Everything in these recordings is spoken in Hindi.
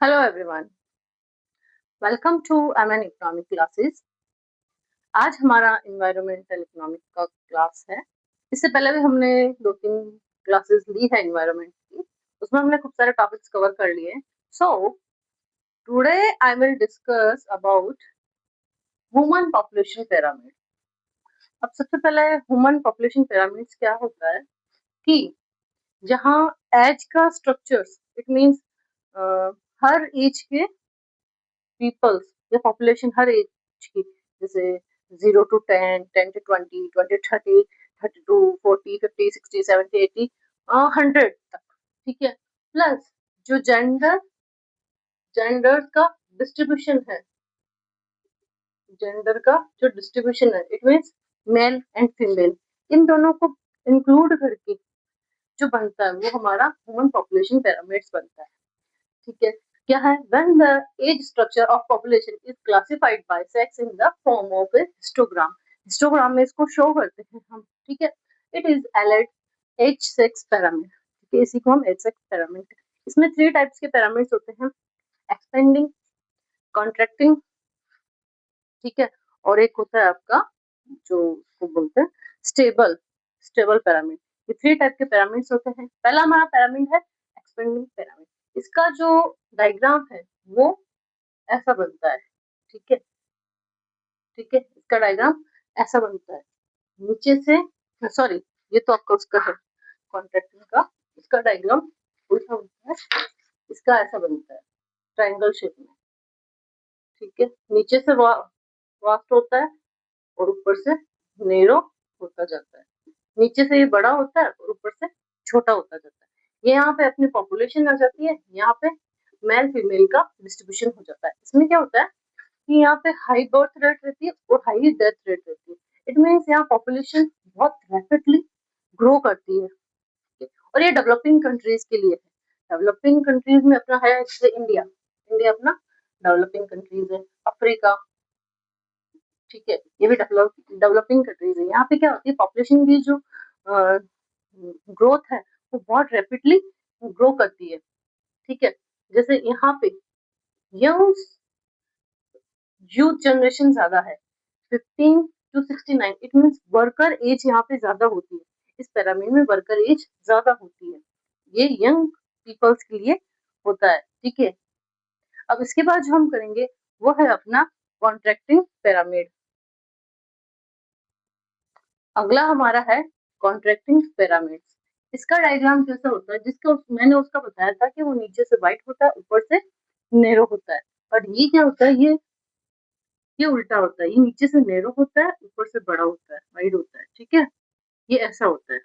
Hello everyone, welcome to MN economic classes. आज हमारा एनवायरमेंटल इकोनॉमिक का क्लास है। इससे पहले भी हमने 2-3 क्लासेस ली है एनवायरमेंट की। उसमें हमने खूब सारे टॉपिक्स कवर कर लिए। So today I will discuss about human population pyramid. अब सबसे पहले ह्यूमन पॉपुलेशन पिरामिड्स क्या होता है कि जहाँ एज का स्ट्रक्चर्स इट मीन्स हर एज के पीपल्स या पॉपुलेशन हर एज की, जैसे 0 to 10, 10 to 20, 20 to 30, 32, 40, 50, 60, 70, 80, 100 तक। ठीक है, प्लस जो जेंडर का डिस्ट्रीब्यूशन है, जेंडर का जो डिस्ट्रीब्यूशन है it means male and female, इन दोनों को इंक्लूड करके जो बनता है वो हमारा ह्यूमन पॉपुलेशन पिरामिड्स बनता है। ठीक है, क्या है? when the age structure of population is classified by sex in the form of a histogram, histogram में इसको शो करते हैं हम। ठीक है, it is called as sex pyramid. ठीक है, इसी को हम एज सेक्स पिरामिड। इसमें 3 टाइप्स के पिरामिड्स होते हैं, एक्सपेंडिंग, कॉन्ट्रैक्टिंग, ठीक है, और एक होता है आपका जो उसको बोलते हैं स्टेबल, स्टेबल पिरामिड। ये 3 टाइप के पिरामिड्स होते हैं। पहला हमारा पिरामिड है एक्सपेंडिंग पिरामिड। इसका जो डायग्राम है वो ऐसा बनता है। ठीक है, ठीक है, इसका डायग्राम ऐसा बनता है। नीचे से, सॉरी, ये तो आपका उसका है कॉन्ट्रैक्टिंग का, इसका डायग्राम उल्टा बनता है। इसका ऐसा बनता है ट्रायंगल शेप में। ठीक है, नीचे से वास्ट होता है और ऊपर से नैरो होता जाता है। नीचे से ये बड़ा होता है और ऊपर से छोटा होता जाता है। ये यहाँ पे अपनी पॉपुलेशन आ जाती है, यहाँ पे मेल फीमेल का डिस्ट्रीब्यूशन हो जाता है। इसमें क्या होता है कि यहाँ पे हाई बर्थ रेट रहती है और हाई डेथ रेट रहती है। इट मीन्स यहाँ पॉपुलेशन बहुत रैपिडली ग्रो करती है। और ये डेवलपिंग कंट्रीज के लिए है। डेवलपिंग कंट्रीज में अपना है जैसे इंडिया, इंडिया अपना डेवलपिंग कंट्रीज है। अफ्रीका, ठीक है, ये भी डेवलपिंग कंट्रीज है। यहाँ पे क्या होती है, पॉपुलेशन की जो ग्रोथ है वो बहुत रैपिडली ग्रो करती है। ठीक है, जैसे यहाँ पे यंग यूथ जनरेशन ज्यादा है, 15 to 69, it means worker age यहाँ पे ज्यादा होती है। इस पिरामिड में वर्कर एज ज्यादा होती है, ये यंग पीपल्स के लिए होता है। ठीक है, अब इसके बाद जो हम करेंगे वो है अपना कॉन्ट्रैक्टिंग पिरामिड। अगला हमारा है कॉन्ट्रैक्टिंग पिरामिड। इसका डायग्राम कैसा होता है, जिसका मैंने उसका बताया था कि वो नीचे से वाइट होता है, ऊपर से नैरो होता है। और ये क्या होता है, ये उल्टा होता है, ये नीचे से नैरो होता है, ऊपर से बड़ा होता है, वाइड होता है। ठीक है, ये ऐसा होता है।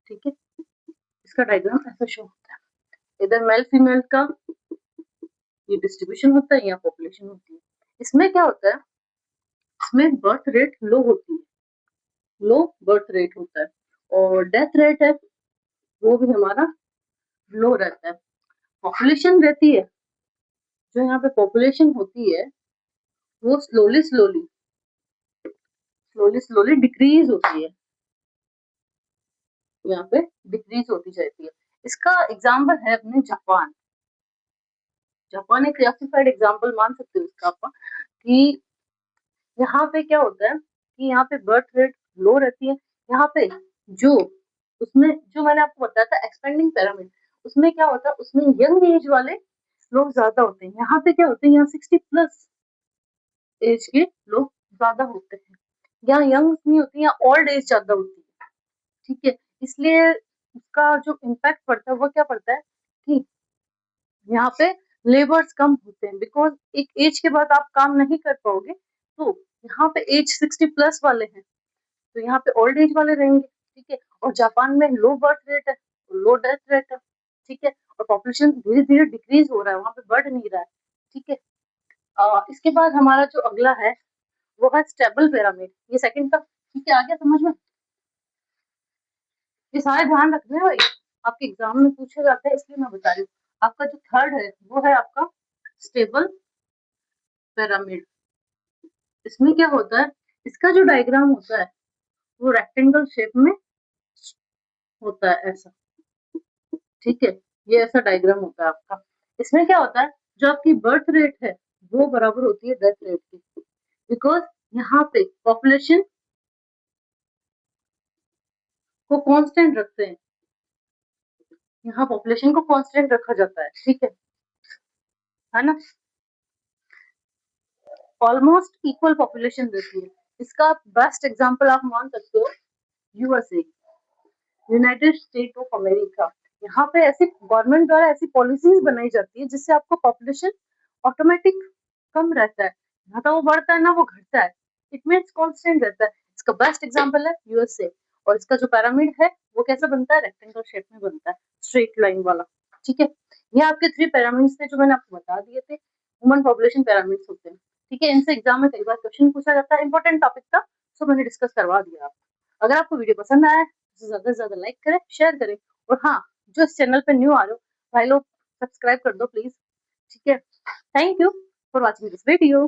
ठीक है, इसका डायग्राम ऐसा शो होता है। इधर मेल फीमेल का ये डिस्ट्रीब्यूशन होता है, यहाँ पॉपुलेशन होती है। इसमें क्या होता है, इसमें बर्थ रेट लो होती है, लो बर्थ रेट होता है, और डेथ रेट है वो भी हमारा लो रहता है। पॉपुलेशन रहती है, जो यहाँ पे पॉपुलेशन होती है वो slowly slowly slowly slowly decrease होती है, यहाँ पे डिक्रीज होती जाती है। इसका एग्जाम्पल है अपने जापान। जापान एक क्लासिफाइड एग्जाम्पल मान सकते हो इसका आप, कि यहाँ पे क्या होता है कि यहाँ पे बर्थ रेट लो रहती है। यहाँ पे जो उसमें जो मैंने आपको बताया था एक्सपेंडिंग पिरामिड, उसमें क्या होता है, उसमें यंग एज वाले लोग ज्यादा होते हैं। यहाँ पे क्या होते हैं, यहाँ 60+ एज के लोग ज्यादा होते हैं। यहाँ यंग नहीं होती, यहाँ ओल्ड एज ज्यादा होती है। ठीक है, इसलिए उसका जो इम्पैक्ट पड़ता है वो क्या पड़ता है कि यहाँ पे लेबर्स कम होते हैं, बिकॉज एक एज के बाद आप काम नहीं कर पाओगे। तो यहाँ पे एज 60+ वाले हैं, तो यहाँ पे ओल्ड एज वाले रहेंगे। ठीक है, और जापान में लो बर्थ रेट है, लो डेथ रेट है। ठीक है, और पॉपुलेशन धीरे धीरे डिक्रीज हो रहा है, वहां पे बढ़ नहीं रहा है। ठीक है, इसके बाद हमारा जो अगला है वो है स्टेबल पिरामिड। ये सेकंड का, ठीक है, आ गया समझ में? ये सारे ध्यान रखना है भाई, आपके एग्जाम में पूछे जाते हैं, इसलिए मैं बता रही हूँ। आपका जो थर्ड है वो है आपका स्टेबल पिरामिड। इसमें क्या होता है, इसका जो डायग्राम होता है वो रेक्टेंगल शेप में होता है ऐसा। ठीक है, ये ऐसा डायग्राम होता है आपका। इसमें क्या होता है, जो आपकी बर्थ रेट है वो बराबर होती है डेथ रेट की, बिकॉज यहाँ पे पॉपुलेशन को कांस्टेंट रखते हैं, यहाँ पॉपुलेशन को कांस्टेंट रखा जाता है, ठीक है ना। ऑलमोस्ट इक्वल पॉपुलेशन रहती है। इसका बेस्ट एग्जांपल आप मान सकते हो USA, United state of America. यहाँ पे ऐसी गवर्नमेंट द्वारा ऐसी पॉलिसीज बनाई जाती है जिससे आपको पॉपुलेशन ऑटोमेटिक कम रहता है, ना तो वो बढ़ता है ना वो घटता है, इट मीन्स कांस्टेंट रहता है। इसका बेस्ट एग्जांपल है यूएसए। और इसका जो पिरामिड है वो कैसा बनता है, रेक्टेंगल शेप में बनता है, स्ट्रेट लाइन वाला, ठीक है। ये आपके 3 पिरामिड्स थे जो मैंने आपको बता दिए थे, ह्यूमन पॉपुलेशन पिरामिड्स होते हैं, ठीक है। इनसे एग्जाम में कई बार क्वेश्चन पूछा जाता है, इंपॉर्टेंट टॉपिक था, सो मैंने डिस्कस करवा दिया आपको। अगर आपको वीडियो पसंद आया तो ज्यादा से ज्यादा लाइक करें, शेयर करें, और हाँ, जो इस चैनल पे न्यू आ रहे हो भाई लोग, सब्सक्राइब कर दो प्लीज, ठीक है। Thank you for watching this video.